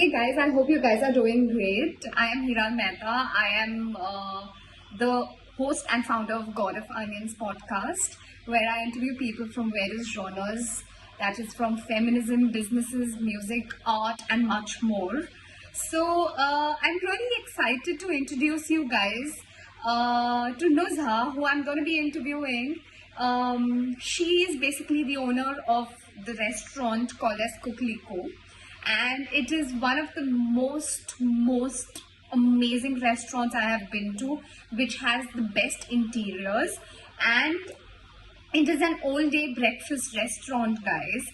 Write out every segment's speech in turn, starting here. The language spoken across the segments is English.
Hey guys, I hope you guys are doing great. I am Hiran Mehta. I am the host and founder of God of Onions podcast, where I interview people from various genres, that is from feminism, businesses, music, art, and much more. I'm really excited to introduce you guys to Nuzha, who I'm going to be interviewing. She is basically the owner of the restaurant called as Kuckeliku, and it is one of the most amazing restaurants I have been to, which has the best interiors, and it is an all day breakfast restaurant, guys.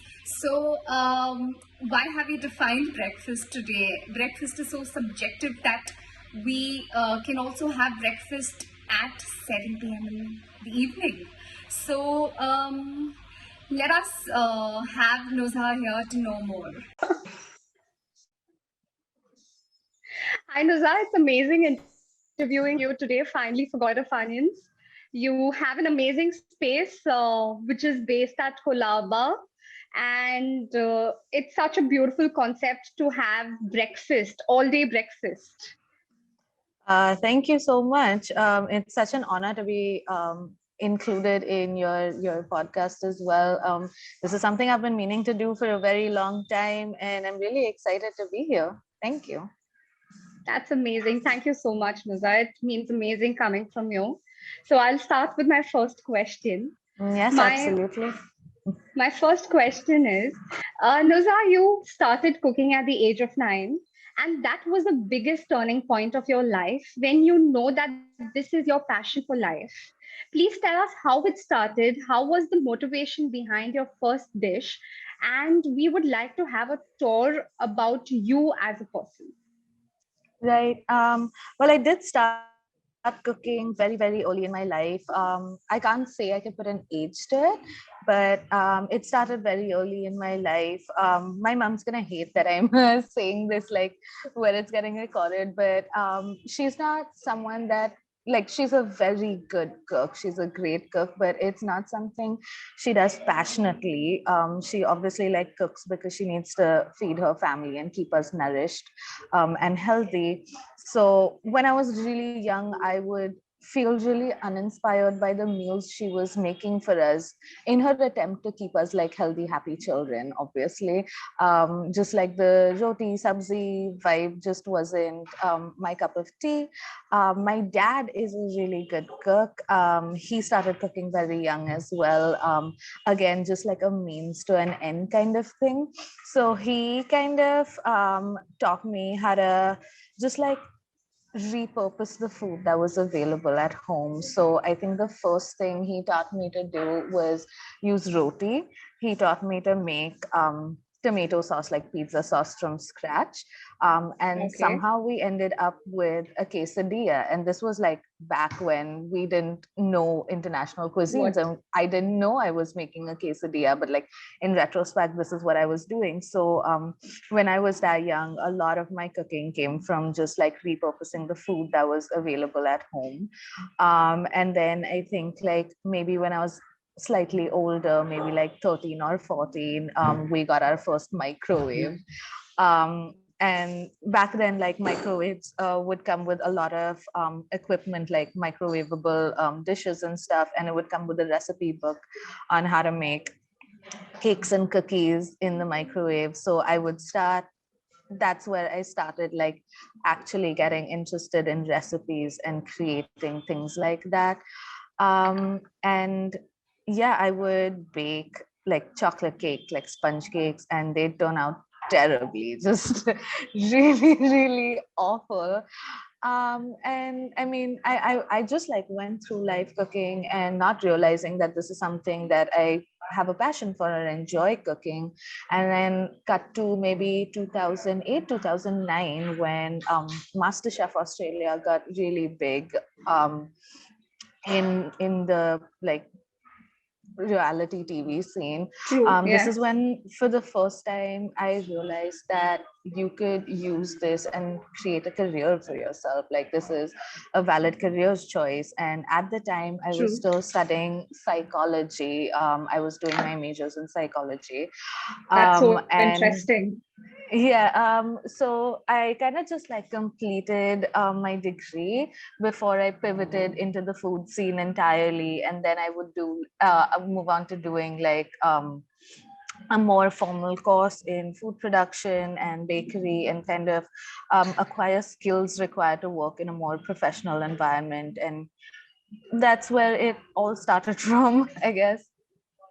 Why have we defined breakfast today? Breakfast is so subjective that we can also have breakfast at 7 p.m. in the evening. Let us have Nuzha here to know more. Hi, Nuzha. It's amazing interviewing you today, finally, for God of Onions. You have an amazing space, which is based at Kolaba. And it's such a beautiful concept to have breakfast, all day breakfast. Thank you so much. It's such an honor to be included in your podcast as well. This is something I've been meaning to do for a very long time, and I'm really excited to be here. Thank you. That's amazing. Thank you so much, Nuzha. It means amazing coming from you. So I'll start with my first question. Yes, My absolutely. My first question is, Nuzha, you started cooking at the age of 9, and that was the biggest turning point of your life when you know that this is your passion for life. Please tell us how it started, how was the motivation behind your first dish, and we would like to have a tour about you as a person. Right. Well, I did start cooking very, very early in my life. I can't say I can put an age to it, but it started very early in my life. My mom's gonna hate that I'm saying this like where it's getting recorded, but she's not someone that like she's a very good cook. She's a great cook, but it's not something she does passionately. She obviously like cooks because she needs to feed her family and keep us nourished and healthy. So when I was really young, I would feel really uninspired by the meals she was making for us in her attempt to keep us like healthy, happy children, obviously. Just like the roti, sabzi vibe just wasn't my cup of tea. My dad is a really good cook. He started cooking very young as well. Again, just like a means to an end kind of thing. So he kind of taught me how to just like repurpose the food that was available at home. So I think the first thing he taught me to do was use roti. He taught me to make tomato sauce, like pizza sauce from scratch. And Okay. somehow we ended up with a quesadilla. And this was like back when we didn't know international cuisines. What? And I didn't know I was making a quesadilla, but like in retrospect, this is what I was doing. So when I was that young, a lot of my cooking came from just like repurposing the food that was available at home. And then I think like maybe when I was slightly older, maybe like 13 or 14, we got our first microwave. And back then, like microwaves would come with a lot of equipment, like microwavable dishes and stuff, and it would come with a recipe book on how to make cakes and cookies in the microwave. So I would start, that's where I started like actually getting interested in recipes and creating things like that. And yeah, I would bake like chocolate cake, like sponge cakes, and they turn out terribly, just really, really awful. And I mean, I just like went through life cooking and not realizing that this is something that I have a passion for and enjoy cooking. And then cut to maybe 2008, 2009, when MasterChef Australia got really big in the like reality TV scene. True. This Yeah. is when, for the first time, I realized that you could use this and create a career for yourself. Like, this is a valid career choice. And at the time, I was True. still studying psychology. I was doing my majors in psychology. That's so And interesting. Yeah, so I kind of just like completed my degree before I pivoted into the food scene entirely, and then I would move on to doing like a more formal course in food production and bakery, and kind of acquire skills required to work in a more professional environment, and that's where it all started from, I guess.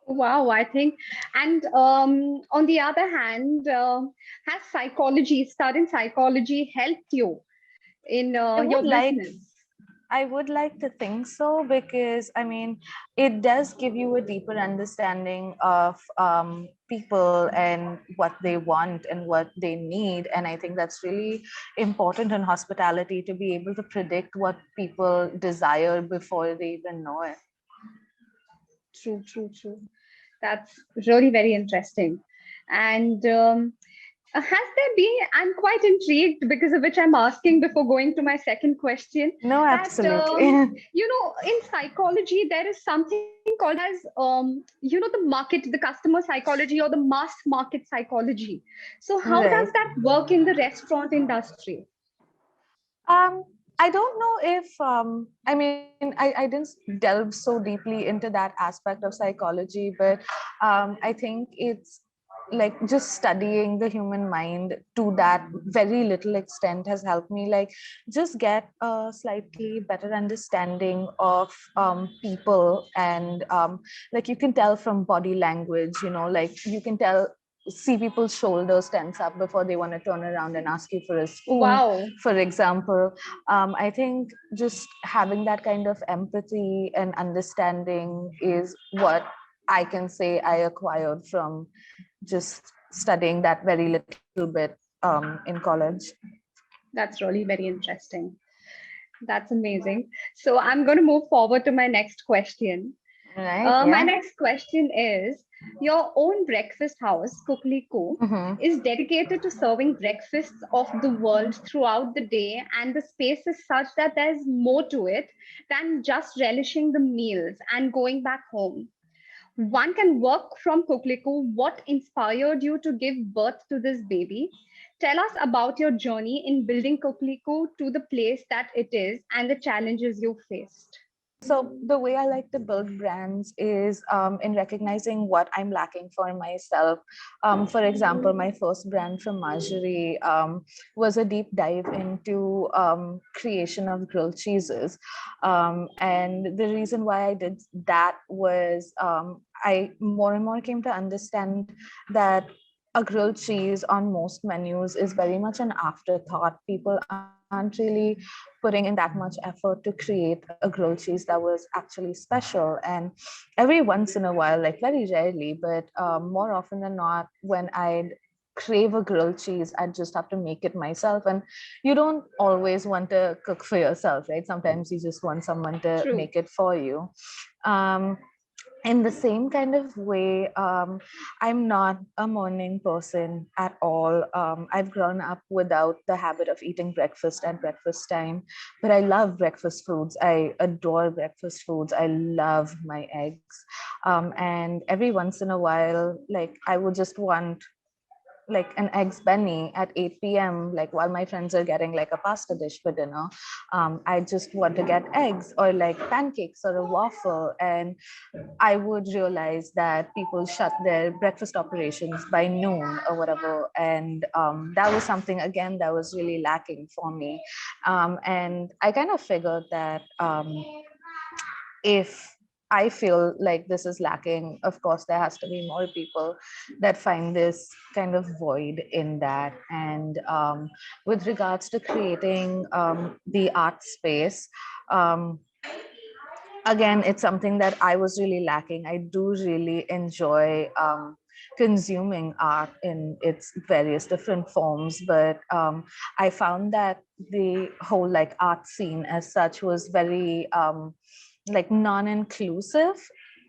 Wow, I think. And on the other hand, has studying psychology helped you in I would your like business? I would like to think so, because I mean, it does give you a deeper understanding of people and what they want and what they need. And I think that's really important in hospitality, to be able to predict what people desire before they even know it. True, true, true. That's really very interesting. And has there been, I'm quite intrigued, because of which I'm asking before going to my second question, No, that, absolutely. in psychology, there is something called as, the market, the customer psychology, or the mass market psychology. So, how does Right. that work in the restaurant industry? Um, I don't know if I didn't delve so deeply into that aspect of psychology, but I think it's like just studying the human mind to that very little extent has helped me like just get a slightly better understanding of people, and like you can tell from body language, like you can tell, see people's shoulders tense up before they want to turn around and ask you for a spoon, Wow, for example. I think just having that kind of empathy and understanding is what I can say I acquired from just studying that very little bit in college. that's really very interesting. That's amazing. So, I'm going to move forward to my next question. Right? My Yeah. next question is, your own breakfast house, Kuckeliku, Mm-hmm. is dedicated to serving breakfasts of the world throughout the day, and the space is such that there's more to it than just relishing the meals and going back home. One can work from Kuckeliku. What inspired you to give birth to this baby? Tell us about your journey in building Kuckeliku to the place that it is and the challenges you faced. So the way I like to build brands is in recognizing what I'm lacking for myself. For example, my first brand from Marjorie was a deep dive into creation of grilled cheeses. And the reason why I did that was I more and more came to understand that a grilled cheese on most menus is very much an afterthought. People aren't really putting in that much effort to create a grilled cheese that was actually special. And every once in a while, like very rarely, but more often than not, when I crave a grilled cheese, I just have to make it myself. And you don't always want to cook for yourself, right? Sometimes you just want someone to True. make it for you. Um, in the same kind of way, I'm not a morning person at all. I've grown up without the habit of eating breakfast at breakfast time, but I love breakfast foods. I adore breakfast foods. I love my eggs. And every once in a while, like I would just want like an eggs benny at 8 p.m., like while my friends are getting like a pasta dish for dinner. I just want to get eggs or like pancakes or a waffle. And I would realize that people shut their breakfast operations by noon or whatever. And that was something, again, that was really lacking for me. And I kind of figured that if I feel like this is lacking, of course, there has to be more people that find this kind of void in that. And with regards to creating the art space, um, again, it's something that I was really lacking. I do really enjoy consuming art in its various different forms, but I found that the whole like art scene as such was very like non-inclusive.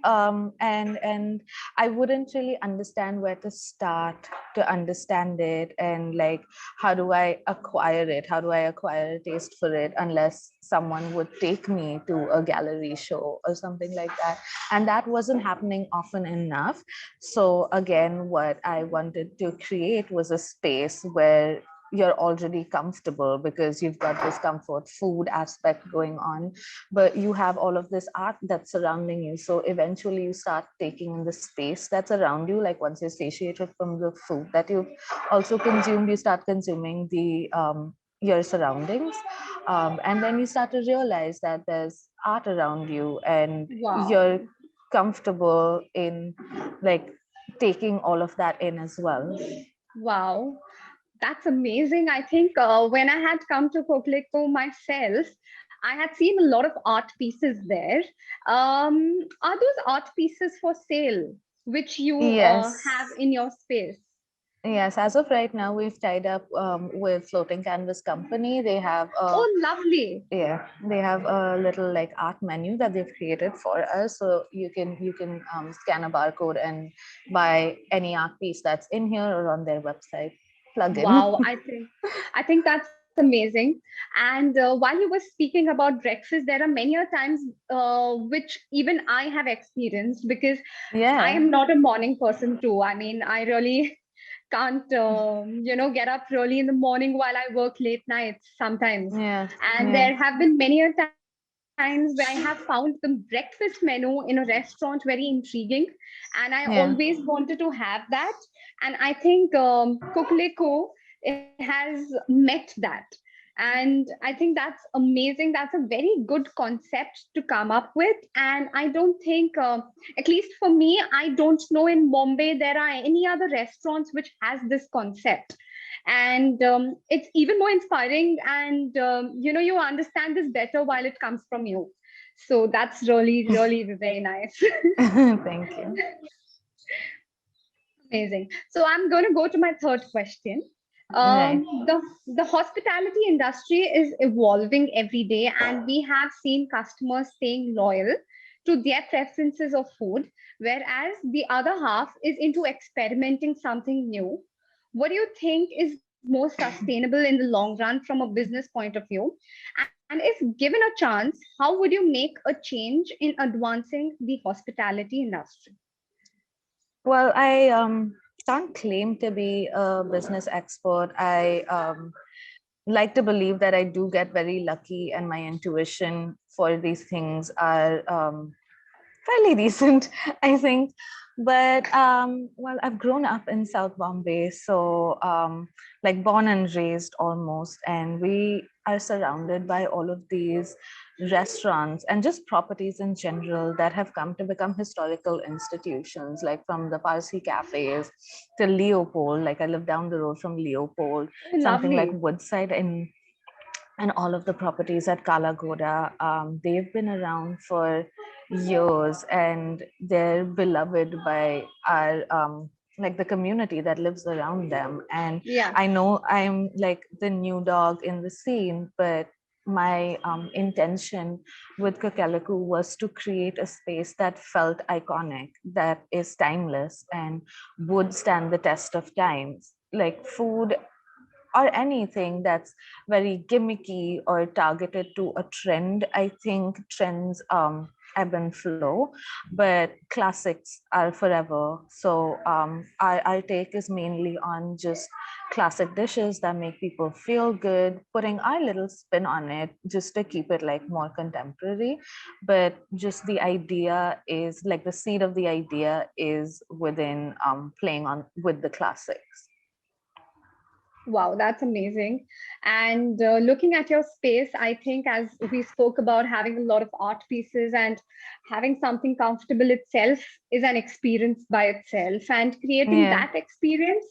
And I wouldn't really understand where to start to understand it, and like, how do I acquire it, how do I acquire a taste for it, unless someone would take me to a gallery show or something like that. And that wasn't happening often enough. So again, what I wanted to create was a space where you're already comfortable because you've got this comfort food aspect going on, but you have all of this art that's surrounding you. So eventually you start taking in the space that's around you. Like once you're satiated from the food that you've also consumed, you start consuming the your surroundings, and then you start to realize that there's art around you, and Wow. you're comfortable in like taking all of that in as well. Wow. That's amazing. I think when I had come to Kuckeliku myself, I had seen a lot of art pieces there. Are those art pieces for sale, which you have Yes. in your space? Yes, as of right now, we've tied up with Floating Canvas Company. They have a, Oh, lovely. yeah, they have a little like art menu that they've created for us. So you can scan a barcode and buy any art piece that's in here or on their website. Plug in. Wow, I think that's amazing. And while you were speaking about breakfast, there are many a times which even I have experienced, because I Yeah, am not a morning person too. I mean, I really can't get up early in the morning while I work late nights sometimes. yeah, And yeah, there have been many a times where I have found the breakfast menu in a restaurant very intriguing, and I always yeah. wanted to have that. And I think Kukleko has met that. And I think that's amazing. That's a very good concept to come up with. And I don't think, at least for me, I don't know in Bombay there are any other restaurants which has this concept. And it's even more inspiring. And you understand this better while it comes from you. So that's really, really very nice. Thank you. Amazing. So I'm going to go to my third question. Right. The hospitality industry is evolving every day, and we have seen customers staying loyal to their preferences of food, whereas the other half is into experimenting something new. What do you think is more sustainable in the long run from a business point of view? And if given a chance, how would you make a change in advancing the hospitality industry? Well, I can't claim to be a business expert. I like to believe that I do get very lucky, and my intuition for these things are fairly decent, I think. But well, I've grown up in South Bombay, so like born and raised almost, and we are surrounded by all of these restaurants and just properties in general that have come to become historical institutions, like from the Parsi cafes to Leopold. Like I live down the road from Leopold, Oh, something like lovely. Woodside in, and all of the properties at Kalagoda, they've been around for years, and they're beloved by our like the community that lives around them. And Yeah. I know I'm like the new dog in the scene, but my intention with Kuckeliku was to create a space that felt iconic, that is timeless, and would stand the test of times. Like food or anything that's very gimmicky or targeted to a trend. I think trends ebb and flow, but classics are forever. So our take is mainly on just classic dishes that make people feel good, putting our little spin on it just to keep it like more contemporary. But just the idea is like the seed of the idea is within playing on with the classics. Wow, that's amazing. And looking at your space, I think as we spoke about having a lot of art pieces and having something comfortable itself is an experience by itself. And creating Yeah. that experience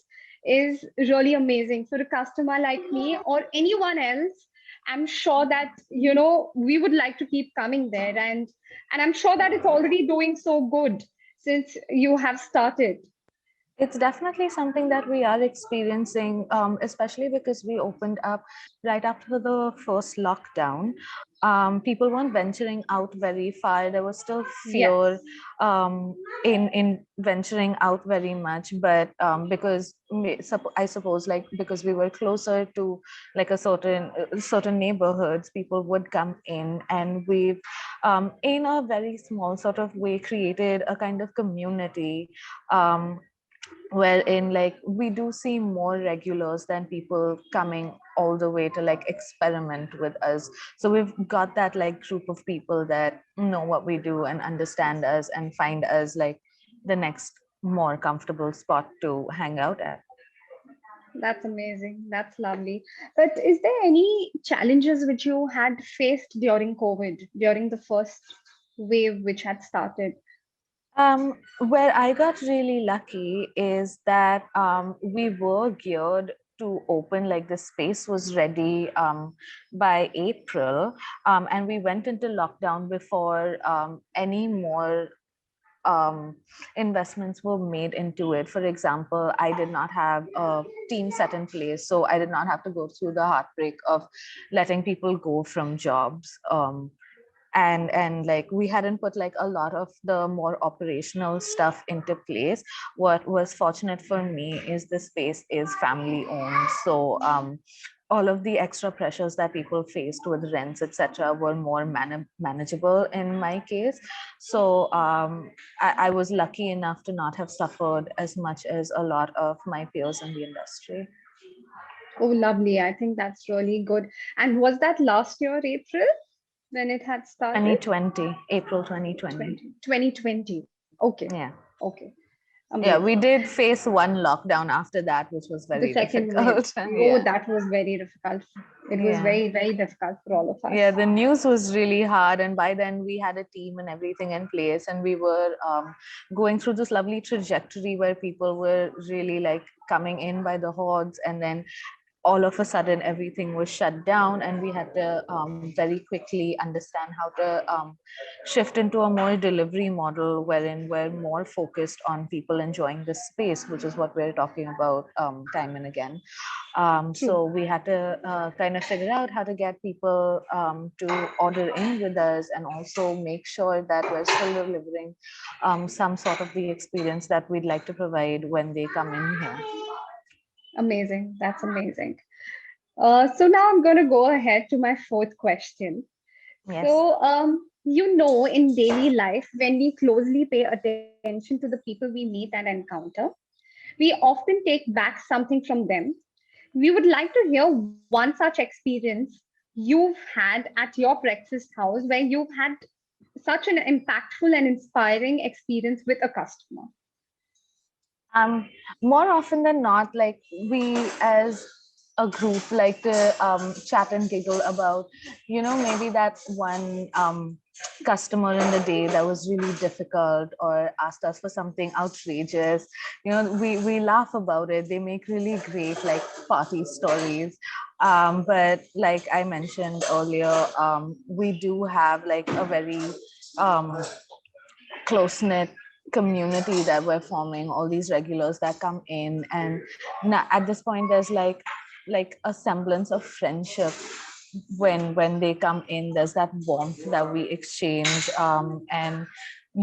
is really amazing for a customer like me or anyone else. I'm sure that, we would like to keep coming there. And I'm sure that it's already doing so good since you have started. It's definitely something that we are experiencing, especially because we opened up right after the first lockdown. People weren't venturing out very far. There was still Yes. fear in venturing out very much, but because I suppose, like, because we were closer to like a certain neighborhoods, people would come in, and we've in a very small sort of way created a kind of community. Um, wherein like we do see more regulars than people coming all the way to like experiment with us. So we've got that like group of people that know what we do and understand us and find us like the next more comfortable spot to hang out at. That's amazing. That's lovely. But is there any challenges which you had faced during COVID, during the first wave which had started? Where I got really lucky is that we were geared to open, like the space was ready by April, and we went into lockdown before any more investments were made into it. For example, I did not have a team set in place, so I did not have to go through the heartbreak of letting people go from jobs. And like we hadn't put like a lot of the more operational stuff into place. What was fortunate for me is the space is family owned, so all of the extra pressures that people faced with rents, etc., were more manageable in my case. So I was lucky enough to not have suffered as much as a lot of my peers in the industry. Oh, lovely. I think that's really good. And was that last year, April, when it had started? 2020, April 2020. 2020. Okay. Yeah. Okay. Yeah, we Amazing. did face one lockdown after that, which was The very second wave. difficult. Oh, Yeah. that was very difficult. It was Yeah. very, very difficult for all of Yeah, us. the news was really hard. And by then we had a team and everything in place. And we were going through this lovely trajectory where people were really like coming in by the hordes. And then all of a sudden everything was shut down, and we had to very quickly understand how to shift into a more delivery model wherein we're more focused on people enjoying the space, which is what we're talking about time and again. True. So we had to kind of figure out how to get people to order in with us, and also make sure that we're still delivering some sort of the experience that we'd like to provide when they come in here. Amazing. That's amazing. So now I'm going to go ahead to my fourth question. Yes. So, in daily life, when we closely pay attention to the people we meet and encounter, we often take back something from them. We would like to hear one such experience you've had at your breakfast house where you've had such an impactful and inspiring experience with a customer. um More often than not, like, we as a group like to chat and giggle about, maybe that one customer in the day that was really difficult or asked us for something outrageous. We laugh about it. They make really great like party stories. But like I mentioned earlier, we do have like a very um close knit community that we're forming, all these regulars that come in. And now at this point there's like a semblance of friendship. When they come in, there's that warmth that we exchange. And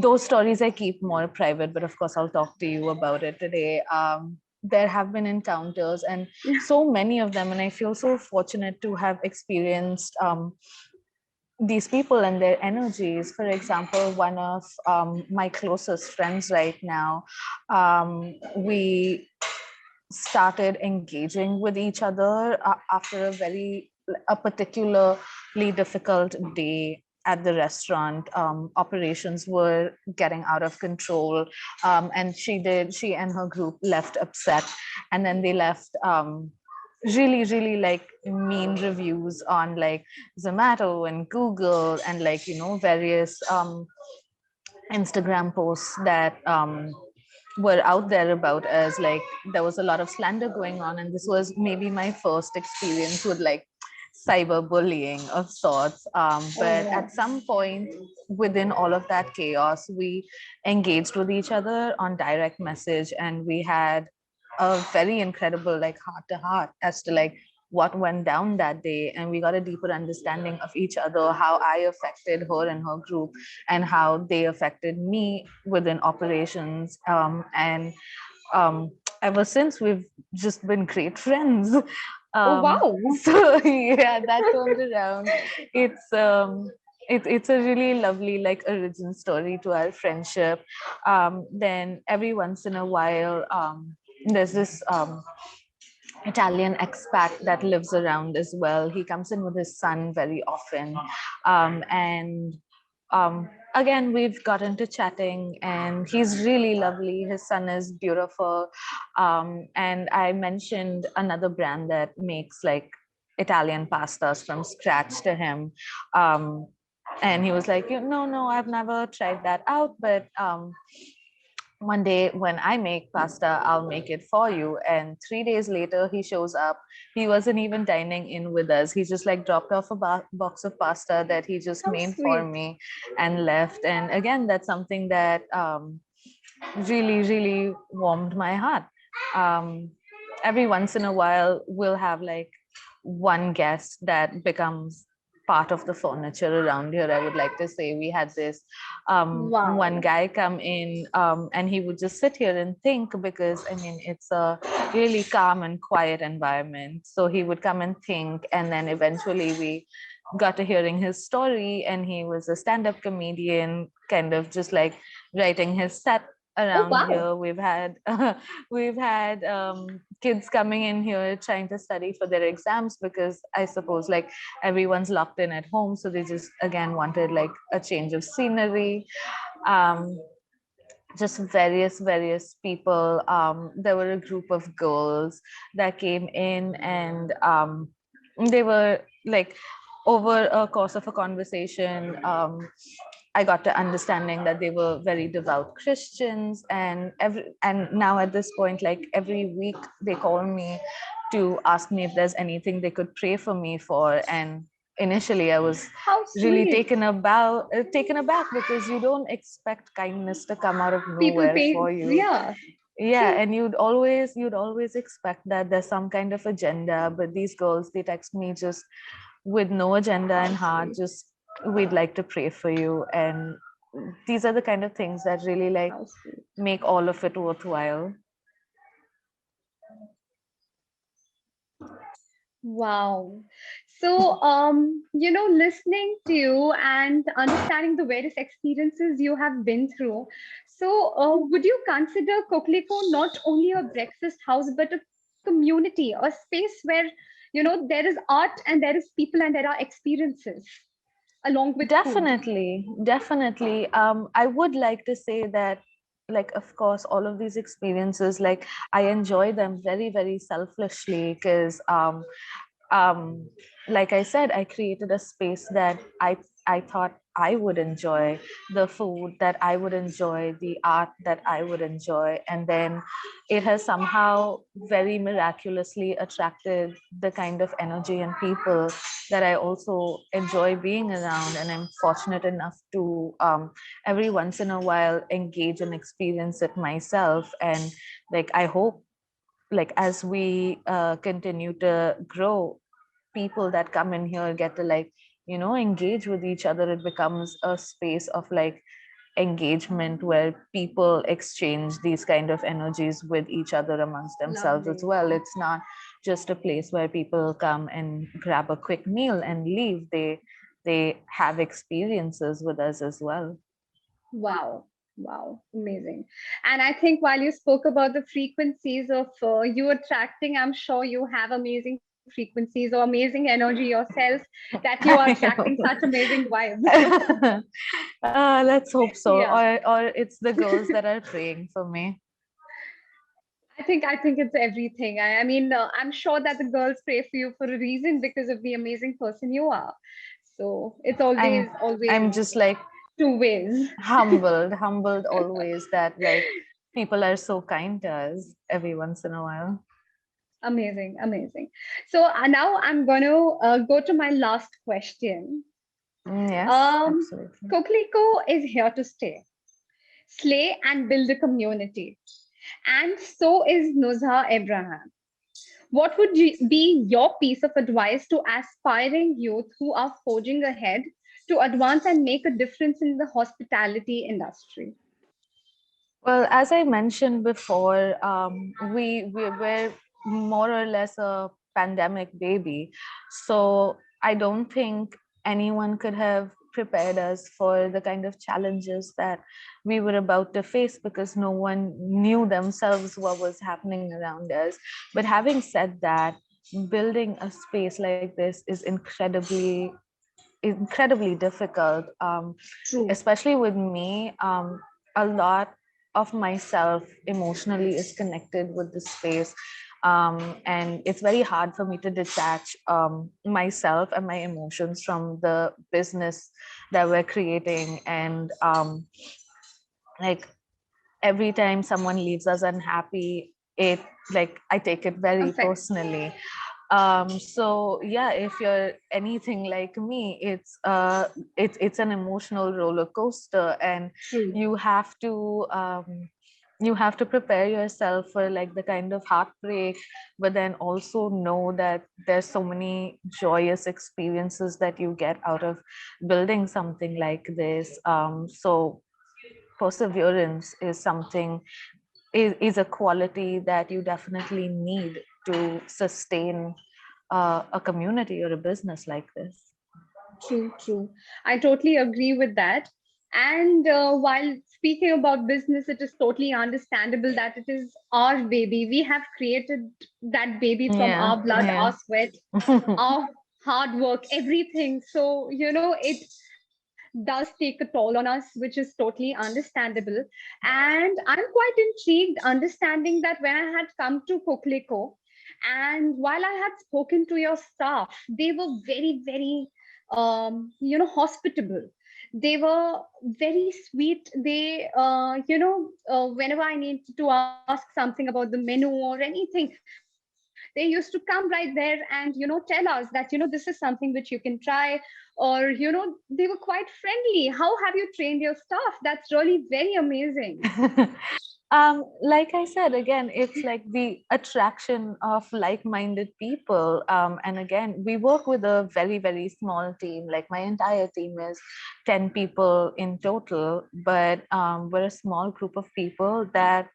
those stories I keep more private, but of course I'll talk to you about it today. There have been encounters, and so many of them, and I feel so fortunate to have experienced these people and their energies. For example, one of my closest friends right now, we started engaging with each other after a particularly difficult day at the restaurant. Operations were getting out of control, and she and her group left upset, and then they left really really like mean reviews on like Zomato and Google, and like various Instagram posts that were out there about us. Like, there was a lot of slander going on, and this was maybe my first experience with like cyberbullying of sorts. But Oh, at some point within all of that chaos, we engaged with each other on direct message, and we had a very incredible like heart to heart as to like what went down that day, and we got a deeper understanding of each other, how I affected her and her group and how they affected me within operations. And um, ever since, we've just been great friends. oh um, wow. so yeah, that turned around. It's a really lovely like origin story to our friendship. Then every once in a while, there's this Italian expat that lives around as well. He comes in with his son very often. And again, we've gotten to chatting, and he's really lovely. His son is beautiful. And I mentioned another brand that makes like Italian pastas from scratch to him. Um, and he was like, no, I've never tried that out, but one day when I make pasta, I'll make it for you. And 3 days later, he shows up. He wasn't even dining in with us. He just like dropped off a box of pasta that he just How made for sweet. me and left. And again, that's something that really, really warmed my heart. Um, every once in a while, we'll have like one guest that becomes part of the furniture around here. I would like to say we had this one Wow. guy come in, and he would just sit here and think, because I mean it's a really calm and quiet environment. So he would come and think, and then eventually we got to hearing his story, and he was a stand-up comedian, kind of just like writing his set Oh around wow. here. We've had kids coming in here trying to study for their exams, because I suppose like everyone's locked in at home, so they just again wanted like a change of scenery. um, just various people. There were a group of girls that came in, and they were like, over a course of a conversation, I got to understanding that they were very devout Christians, and now at this point, like every week they call me to ask me if there's anything they could pray for me for. And initially I was How really sweet. taken aback, because you don't expect kindness to come out of People nowhere pay. for you. Yeah. Yeah, True. and you'd always expect that there's some kind of agenda, but these girls, they text me just with no agenda in heart, just we'd like to pray for you. And these are the kind of things that really like How sweet. make all of it worthwhile. Wow. So, listening to you and understanding the various experiences you have been through. So, would you consider Kuckeliku not only a breakfast house, but a community, a space where, there is art and there is people and there are experiences along with food? Definitely. I would like to say that, like, of course, all of these experiences, like, I enjoy them very, very selfishly, because um, like I said, I created a space that I thought I would enjoy, the food that I would enjoy, the art that I would enjoy, and then it has somehow very miraculously attracted the kind of energy and people that I also enjoy being around. And I'm fortunate enough to every once in a while engage and experience it myself. And like I hope, like as we continue to grow, people that come in here get to like engage with each other. It becomes a space of like engagement where people exchange these kind of energies with each other amongst themselves as Lovely. well. It's not just a place where people come and grab a quick meal and leave. They have experiences with us as well. Wow. Wow. Amazing. And I think while you spoke about the frequencies of you attracting, I'm sure you have amazing frequencies or amazing energy yourself that you are attracting such amazing vibes. Let's hope so. Yeah. Or it's the girls that are praying for me. I think it's everything. I mean, I'm sure that the girls pray for you for a reason because of the amazing person you are. So it's I'm always I'm just like two ways. humbled always that like people are so kind to us every once in a while. Amazing, amazing. So now I'm going to go to my last question. Yes, Um, absolutely. Kuckeliku is here to stay, slay and build a community. And so is Nuzha Ebrahim. What would be your piece of advice to aspiring youth who are forging ahead to advance and make a difference in the hospitality industry? Well, as I mentioned before, we were more or less a pandemic baby, so I don't think anyone could have prepared us for the kind of challenges that we were about to face because no one knew themselves what was happening around us. But having said that, building a space like this is incredibly difficult, True. especially with me. A lot of myself emotionally is connected with the space, and it's very hard for me to detach myself and my emotions from the business that we're creating. And like every time someone leaves us unhappy, it like I take it very Affect. personally. So yeah, if you're anything like me, it's an emotional roller coaster, and True. you have to you have to prepare yourself for like the kind of heartbreak, but then also know that there's so many joyous experiences that you get out of building something like this. So perseverance is something, is a quality that you definitely need to sustain a community or a business like this. True, true. I totally agree with that. And while speaking about business, it is totally understandable that it is our baby. We have created that baby from Yeah, our blood, yeah. our sweat, our hard work, everything. So, it does take a toll on us, which is totally understandable. And I'm quite intrigued understanding that when I had come to Kokliko, and while I had spoken to your staff, they were very, very, hospitable. They were very sweet. They, whenever I needed to ask something about the menu or anything, they used to come right there and, tell us that, this is something which you can try, or, they were quite friendly. How have you trained your staff? That's really very amazing. Like I said, again, it's like the attraction of like-minded people. And again, we work with a very, very small team. Like my entire team is 10 people in total, but we're a small group of people that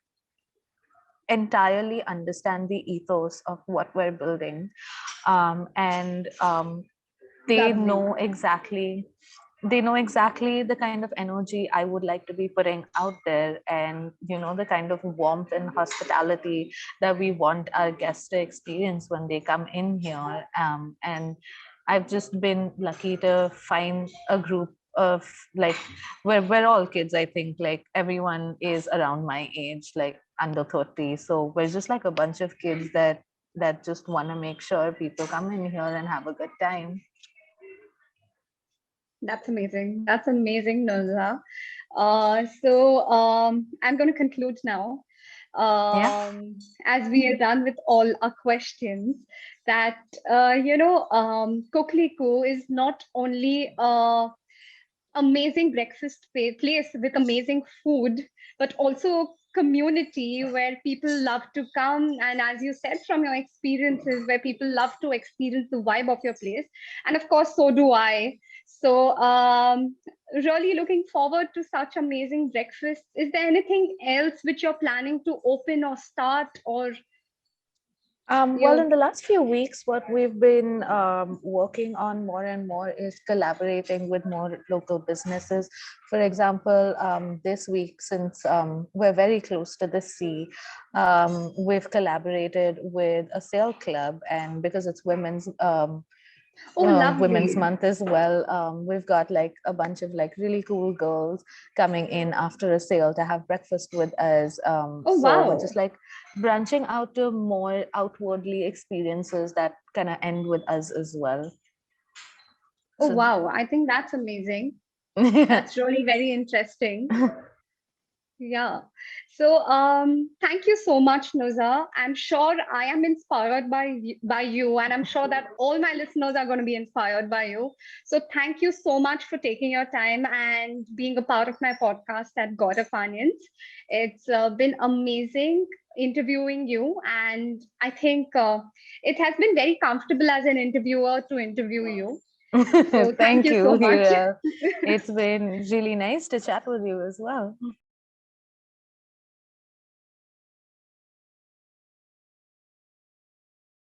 entirely understand the ethos of what we're building. And they Lovely. know exactly the kind of energy I would like to be putting out there, and the kind of warmth and hospitality that we want our guests to experience when they come in here. And I've just been lucky to find a group of, like, we're all kids. I think like everyone is around my age, like under 30, so we're just like a bunch of kids that just want to make sure people come in here and have a good time. That's amazing. That's amazing, Nolza. I'm going to conclude now. Yeah. As we are done with all our questions, that, Kokliku is not only a amazing breakfast place with amazing food, but also community where people love to come. And as you said from your experiences, where people love to experience the vibe of your place. And of course, so do I. So, really looking forward to such amazing breakfasts. Is there anything else which you're planning to open or start, or Well, in you? the last few weeks, what we've been working on more and more is collaborating with more local businesses. For example, this week, since we're very close to the sea, we've collaborated with a sail club, and because it's Oh, Women's lovely. Month as well. We've got like a bunch of like really cool girls coming in after a sale to have breakfast with us. Oh, So we're just wow. like branching out to more outwardly experiences that kind of end with us as well. Oh, So wow. I think that's amazing. yeah. That's really very interesting. Yeah. So thank you so much, Nuzha. I'm sure I am inspired by you, and I'm sure that all my listeners are going to be inspired by you. So thank you so much for taking your time and being a part of my podcast at God of Onions. It's been amazing interviewing you, and I think it has been very comfortable as an interviewer to interview you. So thank Thank you you, so much. Hira. It's been really nice to chat with you as well.